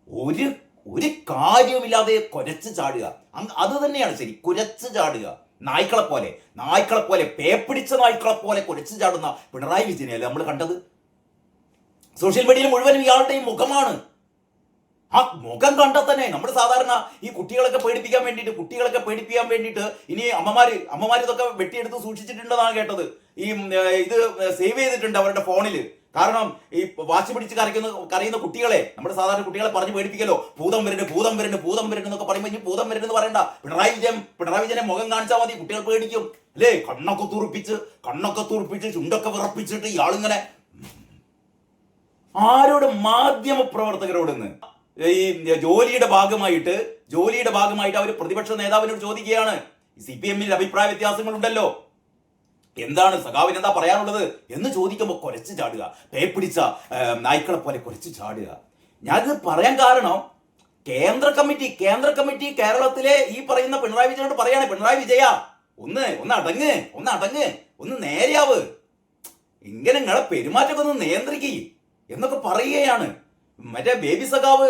ഒരു ഒരു കാര്യവുമില്ലാതെ കുരച്ച് ചാടുക. അത് തന്നെയാണ് ശരി, കുരച്ച് ചാടുക. നായ്ക്കളെ പോലെ പേപ്പിടിച്ച നായ്ക്കളെ പോലെ കുരച്ച് ചാടുന്ന പിണറായി വിജയനെയല്ലേ നമ്മൾ കണ്ടത്? സോഷ്യൽ മീഡിയയിൽ മുഴുവനും ഇയാളുടെയും മുഖമാണ്. ആ മുഖം കണ്ടാൽ തന്നെ നമ്മൾ സാധാരണ ഈ കുട്ടികളൊക്കെ പേടിപ്പിക്കാൻ വേണ്ടിയിട്ട് ഇനി അമ്മമാർ ഇതൊക്കെ വെട്ടിയെടുത്ത് സൂക്ഷിച്ചിട്ടുണ്ടെന്നാണ് കേട്ടത്. ഇത് സേവ് ചെയ്തിട്ടുണ്ട് അവരുടെ ഫോണിൽ. കാരണം ഈ വാശി പിടിച്ച് കരയുന്ന കുട്ടികളെ, നമ്മൾ സാധാരണ കുട്ടികളെ പറഞ്ഞ് പേടിപ്പിക്കല്ലോ, ഭൂതം വരുന്നു എന്നൊക്കെ പറയുമ്പോൾ ഇനി ഭൂതം വരുന്നു പറയണ്ട, പിണറായി വിജയനെ മുഖം കാണിച്ചാൽ മതി, കുട്ടികൾ പേടിക്കും അല്ലേ? കണ്ണൊക്കെ തുറപ്പിച്ച് ചുണ്ടൊക്കെ വിറപ്പിച്ചിട്ട് ഇയാളിങ്ങനെ ആരോട്? മാധ്യമ പ്രവർത്തകരോടെന്ന്. ഈ ജോലിയുടെ ഭാഗമായിട്ട് അവർ പ്രതിപക്ഷ നേതാവിനോട് ചോദിക്കുകയാണ്, CPM-ൽ അഭിപ്രായ വ്യത്യാസങ്ങളുണ്ടല്ലോ, എന്താണ് സഖാവിന് എന്താ പറയാനുള്ളത് എന്ന് ചോദിക്കുമ്പോൾ കുരച്ച് ചാടുക, പേപ്പിടിച്ച നായ്ക്കളെ പോലെ കുരച്ച് ചാടുക. ഞാനിത് പറയാൻ കാരണം കേന്ദ്ര കമ്മിറ്റി കേരളത്തിലെ ഈ പറയുന്ന പിണറായി വിജയനോട് പറയാണ്, പിണറായി വിജയ ഒന്ന് അടങ്ങ്, ഒന്ന് നേരെയാവ്, ഇങ്ങനെ നിങ്ങളെ പെരുമാറ്റമൊക്കെ ഒന്ന് നിയന്ത്രിക്കുക എന്നൊക്കെ പറയുകയാണ്. മറ്റേ ബേബി സഖാവ്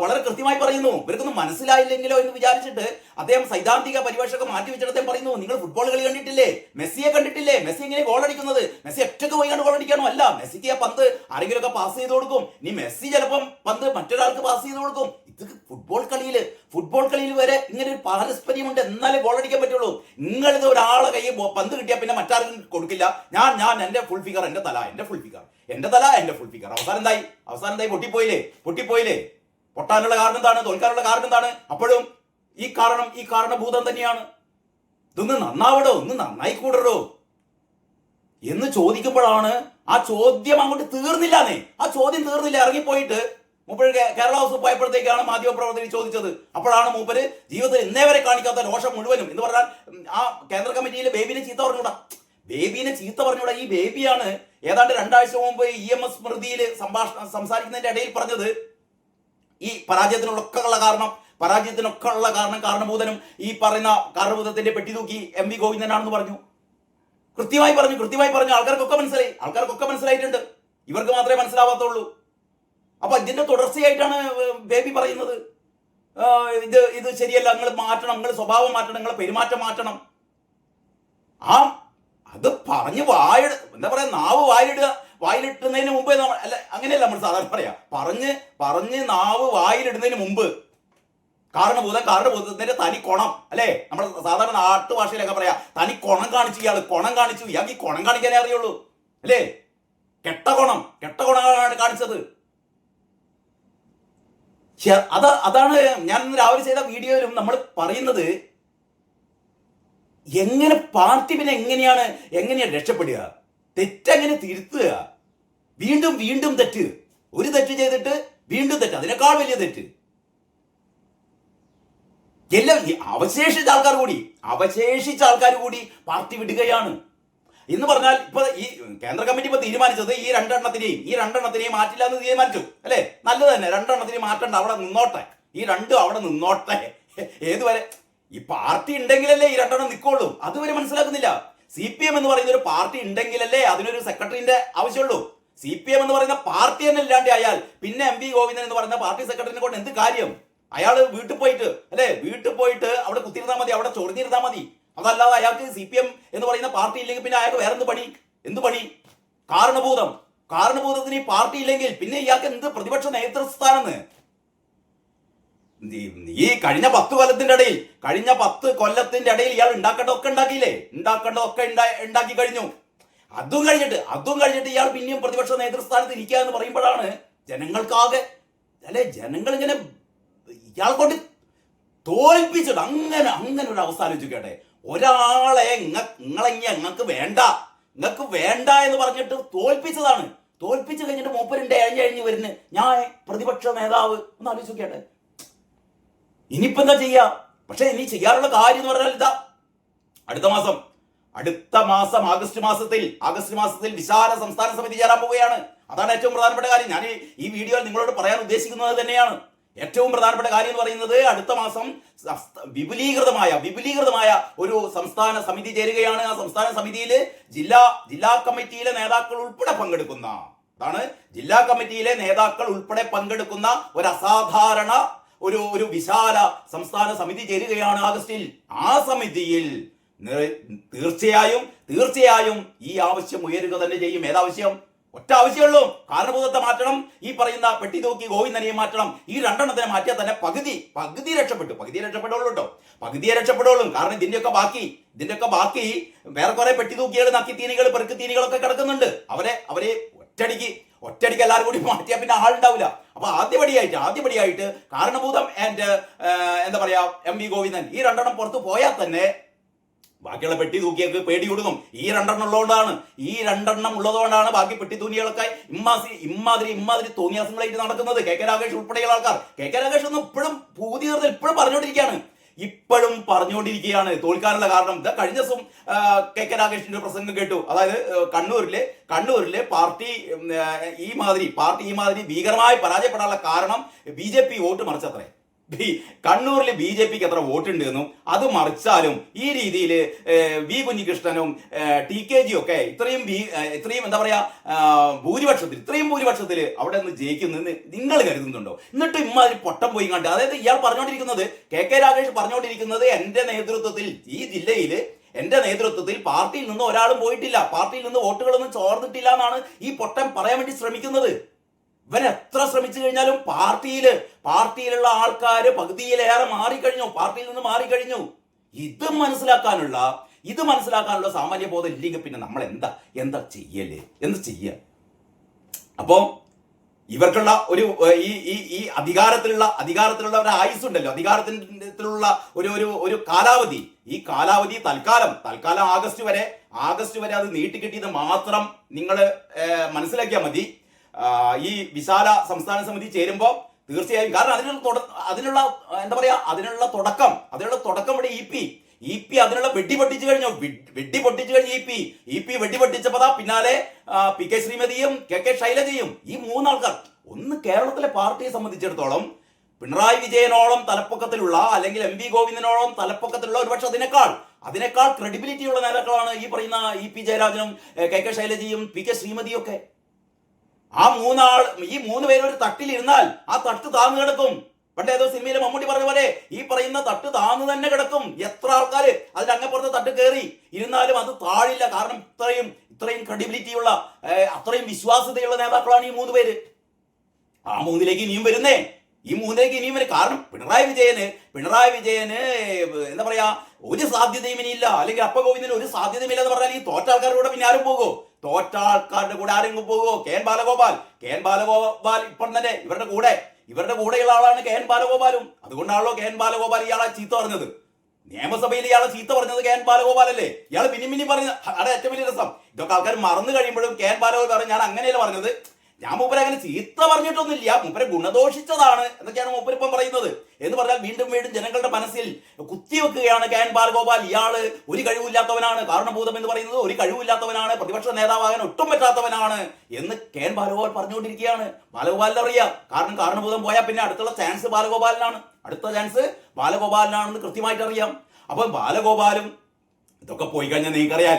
വളരെ കൃത്യമായി പറയുന്നു, ഇവർക്കൊന്നും മനസ്സിലായില്ലെങ്കിലോ എന്ന് വിചാരിച്ചിട്ട് അദ്ദേഹം സൈദ്ധാന്തിക പരിഭാഷയൊക്കെ മാറ്റി വെച്ചിട്ട് അദ്ദേഹം പറയുന്നു, നിങ്ങൾ ഫുട്ബോൾ കളി കണ്ടിട്ടില്ലേ? മെസ്സിയെ കണ്ടിട്ടില്ലേ? മെസ്സി ഇങ്ങനെ ഗോൾ അടിക്കുന്നത്? മെസ്സി ഒറ്റക്ക് പോയാണ് ഗോൾ അടിക്കാനോ? അല്ല, മെസ്സിക്ക് ആ പന്ത് ആരെങ്കിലുമൊക്കെ പാസ് ചെയ്ത് കൊടുക്കും. ഇനി മെസ്സി ചിലപ്പം പന്ത് മറ്റൊരാൾക്ക് പാസ് ചെയ്ത് കൊടുക്കും. ഇത് ഫുട്ബോൾ കളിയിൽ വരെ ഇങ്ങനെ ഒരു പാരസ്പര്യമുണ്ട്, എന്നാലേ ഗോൾ അടിക്കാൻ പറ്റുള്ളൂ. നിങ്ങളിത് ഒരാളെ കയ്യിൽ പന്ത് കിട്ടിയാൽ പിന്നെ മറ്റാർക്കും കൊടുക്കില്ല. ഞാൻ എന്റെ ഫുൾ ഫിഗർ, എന്റെ തല എന്റെ ഫുൾ ഫിഗർ. അവസാനം എന്തായി? പൊട്ടിപ്പോയില്ലേ? പൊട്ടാനുള്ള കാരണം എന്താണ്? തോൽക്കാനുള്ള കാരണം എന്താണ്? അപ്പോഴും ഈ കാരണഭൂതം തന്നെയാണ്. ഇതൊന്ന് ഒന്ന് നന്നായി കൂടരോ എന്ന് ചോദിക്കുമ്പോഴാണ് ആ ചോദ്യം അങ്ങോട്ട് തീർന്നില്ലാന്നേ. ആ ചോദ്യം തീർന്നില്ല. ഇറങ്ങിപ്പോയിട്ട് മൂപ്പര് കേരള ഹൗസ് പോയപ്പോഴത്തേക്കാണ് മാധ്യമപ്രവർത്തകർ ചോദിച്ചത്. അപ്പോഴാണ് മൂപ്പര് ജീവിതത്തിൽ ഇന്നേ വരെ കാണിക്കാത്ത രോഷം മുഴുവനും, എന്ന് പറഞ്ഞാൽ ആ കേന്ദ്ര കമ്മിറ്റിയിൽ ബേബിനെ ചീത്ത പറഞ്ഞൂടാ. ഈ ബേബിയാണ് ഏതാണ്ട് 2 ആഴ്ച മുമ്പ് EMS സ്മൃതിയിൽ സംസാരിക്കുന്നതിന്റെ ഇടയിൽ പറഞ്ഞത്, ഈ പരാജയത്തിനൊക്കെ ഉള്ള കാരണം കാരണഭൂതനും ഈ പറയുന്ന കാരണഭൂതത്തിന്റെ പെട്ടി തൂക്കി MV ഗോവിന്ദനാണെന്ന് പറഞ്ഞു. കൃത്യമായി പറഞ്ഞു. ആൾക്കാർക്കൊക്കെ മനസ്സിലായിട്ടുണ്ട്. ഇവർക്ക് മാത്രമേ മനസ്സിലാവാത്തുള്ളൂ. അപ്പൊ ഇതിന്റെ തുടർച്ചയായിട്ടാണ് ബേബി പറയുന്നത്, ഇത് ശരിയല്ല, നിങ്ങൾ മാറ്റണം, നിങ്ങൾ സ്വഭാവം മാറ്റണം, നിങ്ങൾ പെരുമാറ്റം മാറ്റണം. അത് പറഞ്ഞ് എന്താ പറയാ, നാവ് വായിലിട്ടുന്നതിന് മുമ്പേ അല്ല, അങ്ങനെയല്ല നമ്മൾ സാധാരണ പറയാ, പറഞ്ഞ് നാവ് വായിലിടുന്നതിന് മുമ്പ് കാരണഭൂതത്തിന്റെ തനി കൊണം അല്ലെ, നമ്മൾ സാധാരണ നാട്ടുഭാഷയിലൊക്കെ പറയാ, തനി കൊണം കാണിച്ചു. ഇയാൾക്ക് ഈ കൊണം കാണിക്കാനേ അറിയുള്ളൂ അല്ലേ? കെട്ട കൊണമാണ് കാണിച്ചത്. അതാണ് ഞാൻ രാവിലെ ചെയ്ത വീഡിയോയിലും നമ്മൾ പറയുന്നത്. എങ്ങനെ പാർട്ടി പിന്നെ എങ്ങനെയാണ് രക്ഷപ്പെടുക? തെറ്റെങ്ങനെ തിരുത്തുക? വീണ്ടും തെറ്റ്. ഒരു തെറ്റ് ചെയ്തിട്ട് വീണ്ടും തെറ്റ്, അതിനേക്കാൾ വലിയ തെറ്റ്. എല്ലാം അവശേഷിച്ച ആൾക്കാർ കൂടി പാർട്ടി വിടുകയാണ് എന്ന് പറഞ്ഞാൽ, ഇപ്പൊ ഈ കേന്ദ്ര കമ്മിറ്റി ഇപ്പൊ തീരുമാനിച്ചത് ഈ രണ്ടെണ്ണത്തിനെയും മാറ്റില്ല എന്ന് തീരുമാനിച്ചു അല്ലെ? നല്ലത് തന്നെ, 2 എണ്ണത്തിനെയും മാറ്റണ്ട, അവിടെ നിന്നോട്ടെ. ഈ 2 അവിടെ നിന്നോട്ടെ. ഏതുവരെ? ഈ പാർട്ടി ഉണ്ടെങ്കിലല്ലേ ഈ 2 എണ്ണം നിൽക്കുള്ളൂ. അതുവരെ മനസ്സിലാക്കുന്നില്ല. CPM എന്ന് പറയുന്ന ഒരു പാർട്ടി ഉണ്ടെങ്കിലല്ലേ അതിനൊരു സെക്രട്ടറിന്റെ ആവശ്യമുള്ളൂ. CPM എന്ന് പറയുന്ന പാർട്ടി തന്നെ ഇല്ലാണ്ട് ആയാൽ പിന്നെ MV ഗോവിന്ദൻ എന്ന് പറയുന്ന പാർട്ടി സെക്രട്ടറിനെ കൊണ്ട് എന്ത് കാര്യം? അയാൾ വീട്ടിൽ പോയിട്ട് അവിടെ കുത്തിരുന്നാൽ മതി, അവിടെ ചൊറിഞ്ഞിരുന്നാൽ മതി. അതല്ലാതെ അയാൾക്ക് CPM എന്ന് പറയുന്ന പാർട്ടി ഇല്ലെങ്കിൽ പിന്നെ അയാൾക്ക് വേറെ എന്ത് പണി? കാരണഭൂതത്തിന് ഈ പാർട്ടി ഇല്ലെങ്കിൽ പിന്നെ ഇയാൾക്ക് എന്ത് പ്രതിപക്ഷ നേതൃസ്ഥാനെന്ന്? ഈ കഴിഞ്ഞ 10 കൊല്ലത്തിന്റെ ഇടയിൽ ഇയാൾ ഉണ്ടാക്കേണ്ടതൊക്കെ ഉണ്ടാക്കി കഴിഞ്ഞു. അതും കഴിഞ്ഞിട്ട് ഇയാൾ പിന്നെയും പ്രതിപക്ഷ നേതൃസ്ഥാനത്ത് ഇരിക്കുക എന്ന് പറയുമ്പോഴാണ് ജനങ്ങൾ ഇങ്ങനെ ഇയാൾ കൊണ്ട് തോൽപ്പിച്ചിട്ട് അങ്ങനെ ഒരു അവസ്ഥ ആലോചിക്കട്ടെ. ഒരാളെ നിങ്ങൾക്ക് വേണ്ട എന്ന് പറഞ്ഞിട്ട് തോൽപ്പിച്ചു കഴിഞ്ഞിട്ട് മൂപ്പരുണ്ട് എഴഞ്ഞ് വരുന്നു, ഞാൻ പ്രതിപക്ഷ നേതാവ്. ഒന്ന് ആലോചിക്കട്ടെ. ഇനിയിപ്പോ എന്താ ചെയ്യാ? പക്ഷെ ഇനി ചെയ്യാറുള്ള കാര്യം എന്ന് പറഞ്ഞാൽ ഇതാ, അടുത്ത മാസം ആഗസ്റ്റ് മാസത്തിൽ വിശാല സംസ്ഥാന സമിതി ചേരാൻ പോവുകയാണ്. അതാണ് ഏറ്റവും പ്രധാനപ്പെട്ട കാര്യം. ഞാൻ ഈ വീഡിയോയിൽ നിങ്ങളോട് പറയാൻ ഉദ്ദേശിക്കുന്നത് തന്നെയാണ്. ഏറ്റവും പ്രധാനപ്പെട്ട കാര്യം എന്ന് പറയുന്നത്, അടുത്ത മാസം വിപുലീകൃതമായ ഒരു സംസ്ഥാന സമിതി ചേരുകയാണ്. ആ സംസ്ഥാന സമിതിയിൽ ജില്ലാ കമ്മിറ്റിയിലെ നേതാക്കൾ ഉൾപ്പെടെ പങ്കെടുക്കുന്ന, അതാണ് ജില്ലാ കമ്മിറ്റിയിലെ നേതാക്കൾ ഉൾപ്പെടെ പങ്കെടുക്കുന്ന ഒരു അസാധാരണ ഒരു വിശാല സംസ്ഥാന സമിതി ചേരുകയാണ് ആഗസ്റ്റിൽ. ആ സമിതിയിൽ തീർച്ചയായും ഈ ആവശ്യം ഉയരുക തന്നെ ചെയ്യും. ഏതാവശ്യം? ഒറ്റ ആവശ്യമുള്ളൂ, കാരണഭൂതത്തെ മാറ്റണം, ഈ പറയുന്ന പെട്ടി തൂക്കി ഗോവിന്ദനെയും മാറ്റണം. ഈ രണ്ടെണ്ണത്തിനെ മാറ്റിയാൽ തന്നെ പകുതിയെ രക്ഷപ്പെടുള്ളൂ കേട്ടോ, പകുതിയെ രക്ഷപ്പെടുള്ളൂ. കാരണം ഇതിന്റെയൊക്കെ ബാക്കി വേറെ കുറെ പെട്ടി തൂക്കികൾ, നക്കിത്തീനികൾ, പെറുക്കുത്തീനികളൊക്കെ കിടക്കുന്നുണ്ട്. അവരെ ഒറ്റയടിക്ക് എല്ലാവരും കൂടി മാറ്റിയാൽ പിന്നെ ആളുണ്ടാവില്ല. അപ്പൊ ആദ്യപടിയായിട്ട് കാരണഭൂതം ആൻഡ് എന്താ പറയാ എം വി ഗോവിന്ദൻ, ഈ രണ്ടെണ്ണം പുറത്തു പോയാൽ തന്നെ ബാക്കിയുള്ള പെട്ടി തൂക്കിയൊക്കെ പേടി കൊടുക്കും. ഈ രണ്ടെണ്ണം ഉള്ളതുകൊണ്ടാണ് ബാക്കി പെട്ടി തൂങ്ങികളൊക്കെ ഇമ്മാതിരി തോന്നിയാസങ്ങളായിട്ട് നടക്കുന്നത്. കെ രാഗേഷ് ഉൾപ്പെടെയുള്ള ആൾക്കാർ, കെ രാഗേഷ് ഒന്നും ഇപ്പോഴും പറഞ്ഞുകൊണ്ടിരിക്കുകയാണ് തോൽക്കാനുള്ള കാരണം. കഴിഞ്ഞ ദിവസം കെ രാഗേഷിന്റെ പ്രസംഗം കേട്ടു. അതായത് കണ്ണൂരിലെ പാർട്ടി ഈ മാതിരി ഭീകരമായി പരാജയപ്പെടാനുള്ള കാരണം BJP വോട്ട് മറിച്ചത്രേ. കണ്ണൂരിൽ BJPക്ക് എത്ര വോട്ടുണ്ട് എന്നും അത് മറിച്ചാലും ഈ രീതിയിൽ വി കുഞ്ഞികൃഷ്ണനും TKG ഒക്കെ ഇത്രയും എന്താ പറയാ ഭൂരിപക്ഷത്തിൽ അവിടെ നിന്ന് ജയിക്കുന്നെന്ന് നിങ്ങൾ കരുതുന്നുണ്ടോ? എന്നിട്ട് ഇമ്മാതിരി പൊട്ടം പോയി കണ്ട്, അതായത് ഇയാൾ പറഞ്ഞുകൊണ്ടിരിക്കുന്നത്, കെ രാഗേഷ് പറഞ്ഞുകൊണ്ടിരിക്കുന്നത്, എന്റെ നേതൃത്വത്തിൽ ഈ ജില്ലയിൽ എന്റെ നേതൃത്വത്തിൽ പാർട്ടിയിൽ നിന്ന് ഒരാളും പോയിട്ടില്ല, പാർട്ടിയിൽ നിന്ന് വോട്ടുകളൊന്നും ചോർന്നിട്ടില്ല എന്നാണ് ഈ പൊട്ടൻ പറയാൻ വേണ്ടി ശ്രമിക്കുന്നത്. ഇവൻ എത്ര ശ്രമിച്ചു കഴിഞ്ഞാലും പാർട്ടിയിലുള്ള ആൾക്കാര് പകുതിയിലേറെ പാർട്ടിയിൽ നിന്ന് മാറിക്കഴിഞ്ഞു. ഇത് മനസ്സിലാക്കാനുള്ള സാമാന്യ ബോധം ഇല്ലെങ്കിൽ പിന്നെ നമ്മൾ എന്താ ചെയ്യ? അപ്പോ ഇവർക്കുള്ള ഈ അധികാരത്തിലുള്ള ഒരു ആയുസ് ഉണ്ടല്ലോ, അധികാരത്തിലുള്ള ഒരു കാലാവധി, ഈ കാലാവധി തൽക്കാലം ആഗസ്റ്റ് വരെ അത് നീട്ടിക്കിട്ടിയത് മാത്രം നിങ്ങൾ മനസ്സിലാക്കിയാൽ മതി. ഈ വിശാല സംസ്ഥാന സമിതി ചേരുമ്പോൾ തീർച്ചയായും, കാരണം അതിനുള്ള എന്താ പറയാ അതിനുള്ള തുടക്കം ഇവിടെ ഇ പി അതിനുള്ള വെടി പൊട്ടിച്ചു കഴിഞ്ഞു. ഇ പി വെടി പൊട്ടിച്ചപ്പോ പിന്നാലെ PK ശ്രീമതിയും KK ശൈലജയും, ഈ മൂന്നാൾക്കാർ. ഒന്ന് കേരളത്തിലെ പാർട്ടിയെ സംബന്ധിച്ചിടത്തോളം പിണറായി വിജയനോളം തലപ്പൊക്കത്തിലുള്ള, അല്ലെങ്കിൽ MV ഗോവിന്ദനോളം തലപ്പൊക്കത്തിലുള്ള, ഒരുപക്ഷെ അതിനേക്കാൾ ക്രെഡിബിലിറ്റി ഉള്ള നേതാക്കളാണ് ഈ പറയുന്ന EP ജയരാജനും KK ശൈലജയും PK ശ്രീമതിയും ഒക്കെ. ഈ മൂന്ന് പേര് ഒരു തട്ടിലിരുന്നാൽ ആ തട്ട് താഴ്ന്നു കിടക്കും. പണ്ട് ഏതോ സിനിമയിലെ മമ്മൂട്ടി പറഞ്ഞ പോലെ ഈ പറയുന്ന തട്ട് താഴ്ന്നു തന്നെ കിടക്കും. എത്ര ആൾക്കാര് അതിന്റെ അങ്ങപ്പുറത്തെ തട്ട് കയറി ഇരുന്നാലും അത് താഴില്ല. കാരണം ഇത്രയും ക്രെഡിബിലിറ്റിയുള്ള, അത്രയും വിശ്വാസ്യതയുള്ള നേതാക്കളാണ് ഈ മൂന്ന് പേര്. ആ മൂന്നിലേക്ക് ഇനിയും വരുന്നേ. കാരണം പിണറായി വിജയന് എന്താ പറയാ ഒരു സാധ്യതയും ഇനിയില്ല, അല്ലെങ്കിൽ അപ്പഗോവിന്ദന് ഒരു സാധ്യതയും ഇല്ല എന്ന് പറഞ്ഞാൽ ഈ തോറ്റ ആൾക്കാരുടെ കൂടെ പിന്നെ ആരും പോകുമോ? ആരെങ്കിലും പോകുമോ? കെ എൻ ബാലഗോപാൽ ഇപ്പോൾ തന്നെ ഇവരുടെ കൂടെയുള്ള ആളാണ് കെ എൻ ബാലഗോപാലും. അതുകൊണ്ടാണല്ലോ കെ എൻ ബാലഗോപാൽ ഇയാളെ ചീത്ത പറഞ്ഞത്. നിയമസഭയിൽ ഇയാളെ ചീത്ത പറഞ്ഞത് കെ എൻ ബാലഗോപാൽ അല്ലേ? ഇയാൾ പിന്നെയും പറഞ്ഞ അവിടെ ഏറ്റവും വലിയ രസം, ഇതൊക്കെ ആൾക്കാർ മറന്നു കഴിയുമ്പോഴും കെ എൻ ബാലഗോപാൽ പറഞ്ഞു, ഞാൻ അങ്ങനെയല്ല പറഞ്ഞത്, ഞാൻ മൂപ്പരെ അങ്ങനെ ചീത്ത പറഞ്ഞിട്ടൊന്നുമില്ല, മൂപ്പരെ ഗുണദോഷിച്ചതാണ് എന്നൊക്കെയാണ് മൂപ്പരിപ്പം പറയുന്നത്. എന്ന് പറഞ്ഞാൽ വീണ്ടും ജനങ്ങളുടെ മനസ്സിൽ കുത്തിവെക്കുകയാണ് കെ എൻ ബാലഗോപാൽ. ഇയാള് ഒരു കഴിവില്ലാത്തവനാണ്, കാരണഭൂതം എന്ന് പറയുന്നത് ഒരു കഴിവില്ലാത്തവനാണ്, പ്രതിപക്ഷ നേതാവാകാൻ ഒട്ടും പറ്റാത്തവനാണ് എന്ന് കെ എൻ ബാലഗോപാൽ പറഞ്ഞുകൊണ്ടിരിക്കുകയാണ്. ബാലഗോപാലിനെ അറിയാം, കാരണം കാരണഭൂതം പോയാൽ പിന്നെ അടുത്ത ചാൻസ് ബാലഗോപാലിനാണെന്ന് കൃത്യമായിട്ട് അറിയാം. അപ്പം ബാലഗോപാലും ഇതൊക്കെ പോയി കഴിഞ്ഞാൽ നിങ്ങൾക്കറിയാം,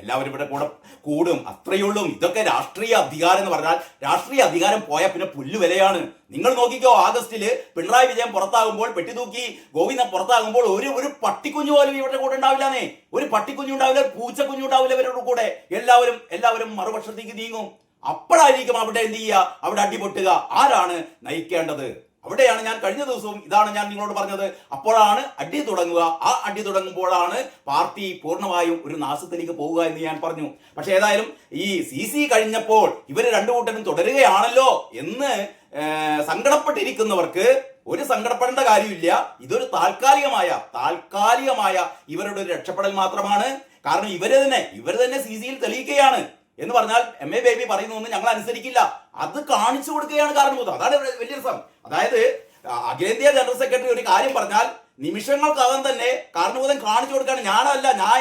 എല്ലാവരും ഇവിടെ കൂടെ കൂടും, അത്രയുള്ളൂ. ഇതൊക്കെ രാഷ്ട്രീയ അധികാരം എന്ന് പറഞ്ഞാൽ, രാഷ്ട്രീയ അധികാരം പോയാൽ പിന്നെ പുല്ലുവിലയാണ്. നിങ്ങൾ നോക്കിക്കോ, ആഗസ്റ്റില് പിണറായി വിജയൻ പുറത്താകുമ്പോൾ, പെട്ടിതൂക്കി ഗോവിന്ദൻ പുറത്താകുമ്പോൾ ഒരു പട്ടിക്കുഞ്ഞു പോലും ഇവരുടെ കൂടെ ഉണ്ടാവില്ലാന്നേ. ഒരു പട്ടിക്കുഞ്ഞുണ്ടാവില്ല, ഒരു പൂച്ചക്കുഞ്ഞുണ്ടാവില്ല ഇവരുടെ കൂടെ. എല്ലാവരും മറുപക്ഷത്തേക്ക് നീങ്ങും. അപ്പോഴായിരിക്കും അവിടെ എന്ത് ചെയ്യുക, അവിടെ അടിപൊട്ടുക. ആരാണ് നയിക്കേണ്ടത്? അവിടെയാണ് ഞാൻ കഴിഞ്ഞ ദിവസവും ഇതാണ് ഞാൻ നിങ്ങളോട് പറഞ്ഞത്. അപ്പോഴാണ് അടി തുടങ്ങുക. ആ അടി തുടങ്ങുമ്പോഴാണ് പാർട്ടി പൂർണ്ണമായും ഒരു നാശത്തിലേക്ക് പോവുക എന്ന് ഞാൻ പറഞ്ഞു. പക്ഷെ ഏതായാലും ഈ CC കഴിഞ്ഞപ്പോൾ ഇവർ രണ്ടു കൂട്ടരും തുടരുകയാണല്ലോ എന്ന് സങ്കടപ്പെട്ടിരിക്കുന്നവർക്ക് ഒരു സങ്കടപ്പെടേണ്ട കാര്യമില്ല. ഇതൊരു താൽക്കാലികമായ ഇവരുടെ ഒരു രക്ഷപ്പെടൽ മാത്രമാണ്. കാരണം ഇവര് തന്നെ CCയിൽ തെളിയിക്കുകയാണ്. എന്ന് പറഞ്ഞാൽ MA ബേബി പറയുന്നൊന്നും ഞങ്ങൾ അനുസരിക്കില്ല, അത് കാണിച്ചു കൊടുക്കുകയാണ് കാരണഭൂതം. അതാണ് വലിയ രസം. അതായത് അഖിലേന്ത്യാ ജനറൽ സെക്രട്ടറി ഒരു കാര്യം പറഞ്ഞാൽ നിമിഷങ്ങൾക്കകം തന്നെ കാരണഭൂതം കാണിച്ചു കൊടുക്കുകയാണ്. ഞാൻ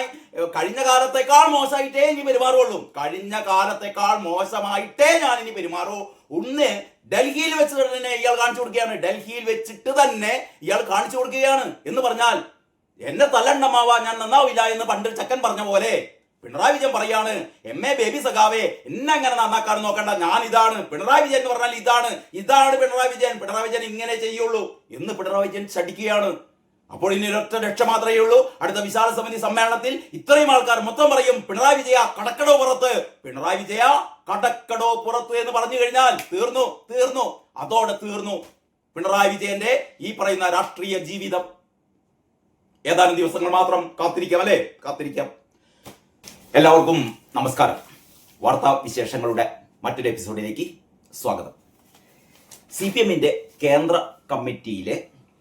കഴിഞ്ഞ കാലത്തേക്കാൾ മോശമായിട്ടേ ഇനി പെരുമാറുള്ളൂ, ഞാൻ ഇനി പെരുമാറൂ. ഒന്ന് ഡൽഹിയിൽ വെച്ചിട്ട് തന്നെ ഇയാൾ കാണിച്ചു കൊടുക്കുകയാണ്. ഡൽഹിയിൽ വെച്ചിട്ട് തന്നെ ഇയാൾ കാണിച്ചു കൊടുക്കുകയാണ്. എന്ന് പറഞ്ഞാൽ എന്നെ തല്ലണ്ണമാവാ ഞാൻ നന്നാവില്ല എന്ന് പണ്ട് ചക്കൻ പറഞ്ഞ പോലെ പിണറായി വിജയൻ പറയാണ്, MA ബേബി സഖാവേ എന്നെ അങ്ങനെ നന്നാക്കാൻ നോക്കണ്ട, ഞാൻ ഇതാണ് പിണറായി വിജയൻ എന്ന് പറഞ്ഞാൽ ഇതാണ് പിണറായി വിജയൻ ഇങ്ങനെ ചെയ്യുള്ളൂ എന്ന് പിണറായി വിജയൻ ശടിക്കുകയാണ്. അപ്പോൾ ഇനി ഒരൊറ്റ രക്ഷ മാത്രമേ ഉള്ളൂ. അടുത്ത വിശാല സമിതി സമ്മേളനത്തിൽ ഇത്രയും ആൾക്കാർ മൊത്തം പറയും, പിണറായി വിജയ കടക്കടോ പുറത്ത്, പിണറായി വിജയ കടക്കടോ പുറത്ത് എന്ന് പറഞ്ഞു കഴിഞ്ഞാൽ തീർന്നു, അതോടെ തീർന്നു പിണറായി വിജയന്റെ ഈ പറയുന്ന രാഷ്ട്രീയ ജീവിതം. ഏതാനും ദിവസങ്ങൾ മാത്രം കാത്തിരിക്കാം. എല്ലാവർക്കും നമസ്കാരം. വാർത്താ വിശേഷങ്ങളുടെ മറ്റൊരു എപ്പിസോഡിലേക്ക് സ്വാഗതം. CPMന്റെ കേന്ദ്ര കമ്മിറ്റിയിലെ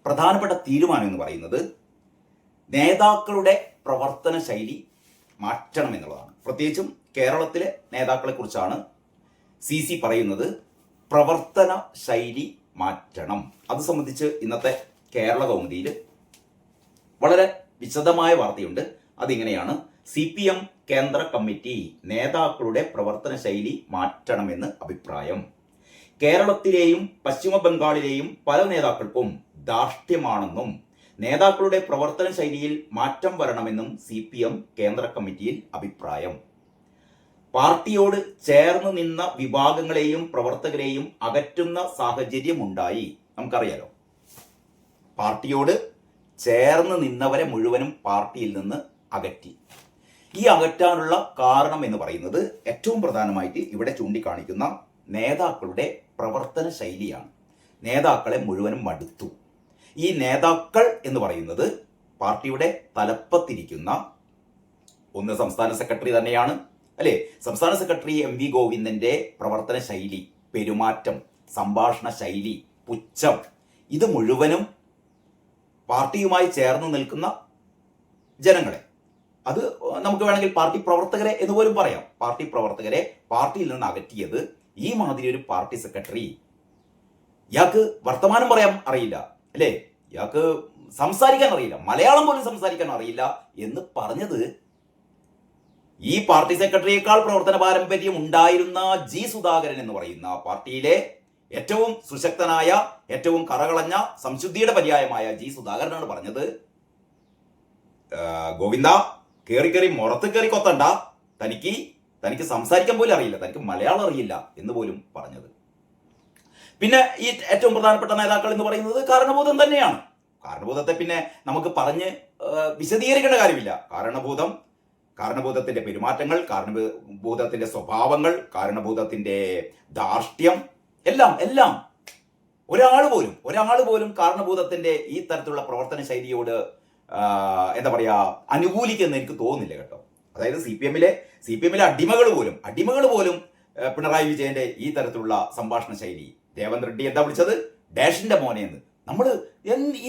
പ്രധാനപ്പെട്ട തീരുമാനം എന്ന് പറയുന്നത് നേതാക്കളുടെ പ്രവർത്തന ശൈലി മാറ്റണം എന്നുള്ളതാണ്. പ്രത്യേകിച്ചും കേരളത്തിലെ നേതാക്കളെ കുറിച്ചാണ് CC പറയുന്നത്. പ്രവർത്തന ശൈലി മാറ്റണം. അത് സംബന്ധിച്ച് ഇന്നത്തെ കേരള കൗമുദിയിൽ വളരെ വിശദമായ വാർത്തയുണ്ട്. അതിങ്ങനെയാണ്: CPM കേന്ദ്ര കമ്മിറ്റി നേതാക്കളുടെ പ്രവർത്തന ശൈലി മാറ്റണമെന്ന് അഭിപ്രായം. കേരളത്തിലെയും പശ്ചിമ ബംഗാളിലെയും പല നേതാക്കൾക്കും ധാർഷ്ട്യമാണെന്നും നേതാക്കളുടെ പ്രവർത്തന ശൈലിയിൽ മാറ്റം വരണമെന്നും CPM കേന്ദ്ര കമ്മിറ്റിയിൽ അഭിപ്രായം. പാർട്ടിയോട് ചേർന്ന് നിന്ന വിഭാഗങ്ങളെയും പ്രവർത്തകരെയും അകറ്റുന്ന സാഹചര്യമുണ്ടായി. നമുക്കറിയാലോ, പാർട്ടിയോട് ചേർന്ന് നിന്നവരെ മുഴുവനും പാർട്ടിയിൽ നിന്ന് അകറ്റി. ഈ അകറ്റാനുള്ള കാരണം എന്ന് പറയുന്നത് ഏറ്റവും പ്രധാനമായിട്ട് ഇവിടെ ചൂണ്ടിക്കാണിക്കുന്ന നേതാക്കളുടെ പ്രവർത്തന ശൈലിയാണ്. നേതാക്കളെ മുഴുവനും മടുത്തു. ഈ നേതാക്കൾ എന്ന് പറയുന്നത് പാർട്ടിയുടെ തലപ്പത്തിരിക്കുന്ന ഒന്ന് സംസ്ഥാന സെക്രട്ടറി തന്നെയാണ്, അല്ലേ? സംസ്ഥാന സെക്രട്ടറി MV ഗോവിന്ദന്റെ പ്രവർത്തന ശൈലി, പെരുമാറ്റം, സംഭാഷണ ശൈലി, പുച്ഛം, ഇത് മുഴുവനും പാർട്ടിയുമായി ചേർന്ന് നിൽക്കുന്ന ജനങ്ങളെ, അത് നമുക്ക് വേണമെങ്കിൽ പാർട്ടി പ്രവർത്തകരെ എന്ന് പോലും പറയാം, പാർട്ടി പ്രവർത്തകരെ പാർട്ടിയിൽ നിന്ന് അകറ്റിയത് ഈ മാതിരി ഒരു പാർട്ടി സെക്രട്ടറി. ഇയാൾക്ക് വർത്തമാനം പറയാൻ അറിയില്ല, അല്ലേ? ഇയാൾക്ക് സംസാരിക്കാൻ അറിയില്ല, മലയാളം പോലും സംസാരിക്കാൻ അറിയില്ല എന്ന് പറഞ്ഞത് ഈ പാർട്ടി സെക്രട്ടറിയേക്കാൾ പ്രവർത്തന പാരമ്പര്യം ഉണ്ടായിരുന്ന G സുധാകരൻ എന്ന് പറയുന്ന പാർട്ടിയിലെ ഏറ്റവും സുശക്തനായ, ഏറ്റവും കറകളഞ്ഞ, സംശുദ്ധിയുടെ പര്യായമായ G സുധാകരനാണ് പറഞ്ഞത്, ഗോവിന്ദ കയറി മുറത്ത് കയറി കൊത്തണ്ട, തനിക്ക് സംസാരിക്കാൻ പോലും അറിയില്ല, തനിക്ക് മലയാളം അറിയില്ല എന്ന് പോലും പറഞ്ഞത്. പിന്നെ ഈ ഏറ്റവും പ്രധാനപ്പെട്ട നേതാക്കൾ എന്ന് പറയുന്നത് കാരണബോധം തന്നെയാണ്. കാരണബോധത്തെ പിന്നെ നമുക്ക് പറഞ്ഞ് വിശദീകരിക്കേണ്ട കാര്യമില്ല. കാരണബോധത്തിന്റെ പെരുമാറ്റങ്ങൾ, കാരണബോധത്തിന്റെ സ്വഭാവങ്ങൾ, കാരണബോധത്തിന്റെ ധാർഷ്ട്യം, എല്ലാം ഒരാൾ പോലും കാരണബോധത്തിന്റെ ഈ തരത്തിലുള്ള പ്രവർത്തന ശൈലിയോട് എന്താ പറയാ അനുകൂലിക്കുന്ന എനിക്ക് തോന്നുന്നില്ല കേട്ടോ. അതായത് CPMലെ അടിമകൾ പോലും പിണറായി വിജയന്റെ ഈ തരത്തിലുള്ള സംഭാഷണ ശൈലി, രേവന്ത് റെഡ്ഡി എന്താ വിളിച്ചത്, ഡാഷിന്റെ മോനെ എന്ന് നമ്മൾ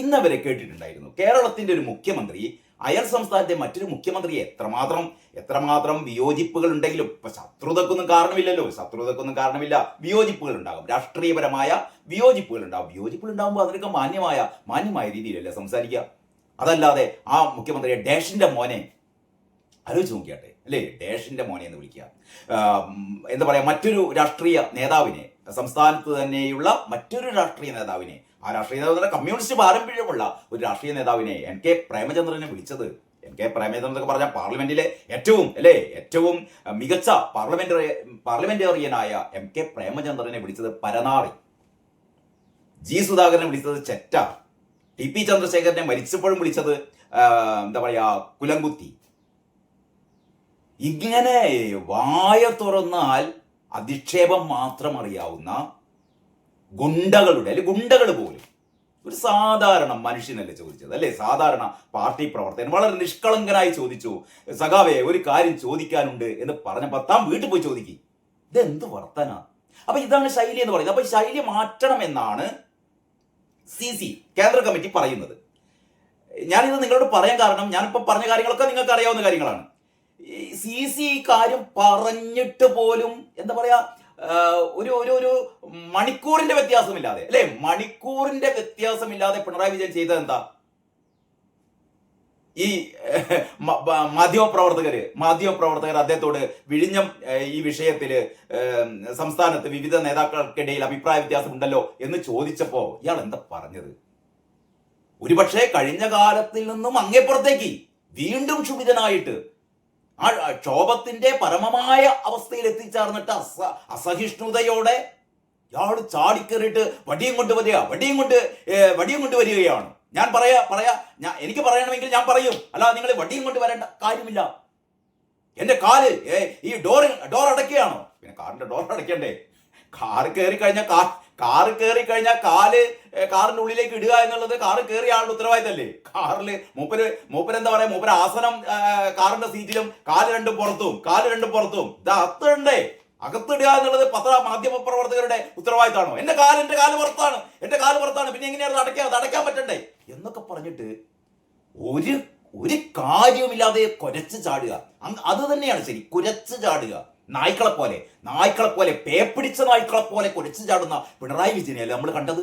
ഇന്നവരെ കേട്ടിട്ടുണ്ടായിരുന്നു. കേരളത്തിന്റെ ഒരു മുഖ്യമന്ത്രി അയൽ സംസ്ഥാനത്തെ മറ്റൊരു മുഖ്യമന്ത്രിയെ എത്രമാത്രം വിയോജിപ്പുകൾ ഉണ്ടെങ്കിലും, ഇപ്പൊ ശത്രുതക്കൊന്നും കാരണമില്ല, വിയോജിപ്പുകൾ ഉണ്ടാകും, രാഷ്ട്രീയപരമായ വിയോജിപ്പുകൾ ഉണ്ടാകുമ്പോൾ അതിനൊക്കെ മാന്യമായ രീതിയിലല്ലേ സംസാരിക്കുക. അതല്ലാതെ ആ മുഖ്യമന്ത്രിയെ ഡാഷിന്റെ മോനെ ആലോചിച്ച് നോക്കിയാട്ടെ, അല്ലേ? ഡാഷിന്റെ മോനെ എന്ന് വിളിക്കുക. എന്താ പറയാ, മറ്റൊരു രാഷ്ട്രീയ നേതാവിനെ, സംസ്ഥാനത്ത് തന്നെയുള്ള മറ്റൊരു രാഷ്ട്രീയ നേതാവിനെ, ആ രാഷ്ട്രീയ നേതാവിനെ കമ്മ്യൂണിസ്റ്റ് പാരമ്പര്യമുള്ള ഒരു രാഷ്ട്രീയ നേതാവിനെ NK പ്രേമചന്ദ്രനെ വിളിച്ചത്, NK പ്രേമചന്ദ്രൻ എന്നൊക്കെ പറഞ്ഞാൽ പാർലമെന്റിലെ ഏറ്റവും മികച്ച പാർലമെന്റേറിയനായ MK പ്രേമചന്ദ്രനെ വിളിച്ചത് പരനാറി, G സുധാകരനെ വിളിച്ചത് ചെറ്റ, TP ചന്ദ്രശേഖരനെ മരിച്ചപ്പോഴും വിളിച്ചത് എന്താ പറയാ കുലംകുത്തി. ഇങ്ങനെ വായ തുറന്നാൽ അധിക്ഷേപം മാത്രം അറിയാവുന്ന ഗുണ്ടകൾ പോലും ഒരു സാധാരണ മനുഷ്യനല്ലേ ചോദിച്ചത്, അല്ലേ? സാധാരണ പാർട്ടി പ്രവർത്തകൻ വളരെ നിഷ്കളങ്കനായി ചോദിച്ചു, സഖാവേ ഒരു കാര്യം ചോദിക്കാനുണ്ട് എന്ന് പറഞ്ഞപ്പോൾ താൻ വീട്ടിൽ പോയി ചോദിക്കും. ഇതെന്ത് വർത്തന? അപ്പൊ ഇതാണ് ശൈലി എന്ന് പറയുന്നത്. അപ്പൊ ശൈലി മാറ്റണം എന്നാണ് CC കേന്ദ്ര കമ്മിറ്റി പറയുന്നത്. ഞാനിത് നിങ്ങളോട് പറയാൻ കാരണം, ഞാനിപ്പോൾ പറഞ്ഞ കാര്യങ്ങളൊക്കെ നിങ്ങൾക്ക് അറിയാവുന്ന കാര്യങ്ങളാണ്. CC കാര്യം പറഞ്ഞിട്ട് പോലും എന്താ പറയാ, ഒരു മണിക്കൂറിന്റെ വ്യത്യാസമില്ലാതെ, അല്ലെ? മണിക്കൂറിന്റെ വ്യത്യാസമില്ലാതെ പിണറായി വിജയൻ ചെയ്തത് എന്താ? ഈ മാധ്യമപ്രവർത്തകർ അദ്ദേഹത്തോട് വിഴിഞ്ഞം ഈ വിഷയത്തില് സംസ്ഥാനത്ത് വിവിധ നേതാക്കൾക്കിടയിൽ അഭിപ്രായ വ്യത്യാസം ഉണ്ടല്ലോ എന്ന് ചോദിച്ചപ്പോ ഇയാൾ എന്താ പറഞ്ഞത്? ഒരുപക്ഷെ കഴിഞ്ഞ കാലത്തിൽ നിന്നും അങ്ങേപ്പുറത്തേക്ക് വീണ്ടും ക്ഷുഭിതനായിട്ട് ആ ക്ഷോഭത്തിന്റെ പരമമായ അവസ്ഥയിൽ എത്തിച്ചേർന്നിട്ട് അസഹിഷ്ണുതയോടെ ഇയാൾ ചാടിക്കേറിയിട്ട് വടിയും കൊണ്ട് വടിയും കൊണ്ട് വരികയാണ്. ഞാൻ എനിക്ക് പറയണമെങ്കിൽ ഞാൻ പറയും, അല്ല നിങ്ങൾ വടിയും കൊണ്ട് വരേണ്ട കാര്യമില്ല. എന്റെ കാല് ഈ ഡോർ അടയ്ക്കുകയാണോ? പിന്നെ കാറിന്റെ ഡോർ അടയ്ക്കണ്ടേ? കാറ് കയറി കഴിഞ്ഞാൽ കാറിന്റെ ഉള്ളിലേക്ക് ഇടുക എന്നുള്ളത് കാറ് കയറിയ ആളുടെ ഉത്തരവാദിത്തല്ലേ? കാറിൽ മൂപ്പരെന്താ പറയാ, മൂപ്പര് ആസനം കാറിന്റെ സീറ്റിലും കാല് രണ്ടും പുറത്തും ഇത് അകത്തിടുക എന്നുള്ളത് മാധ്യമ പ്രവർത്തകരുടെ ഉത്തരവാദിത്തമാണോ? എന്റെ കാല് പുറത്താണ്, പിന്നെ എങ്ങനെയാണ് അത് അടയ്ക്കാൻ പറ്റണ്ടേ എന്നൊക്കെ പറഞ്ഞിട്ട് ഒരു കാര്യവുമില്ലാതെ കുരച്ച് ചാടുക. അത് തന്നെയാണ് ശരി, കുരച്ച് ചാടുക. നായ്ക്കളെ പോലെ പേപ്പിടിച്ച നായ്ക്കളെ പോലെ കുരച്ച് ചാടുന്ന പിണറായി വിജയനെയല്ലേ നമ്മൾ കണ്ടത്?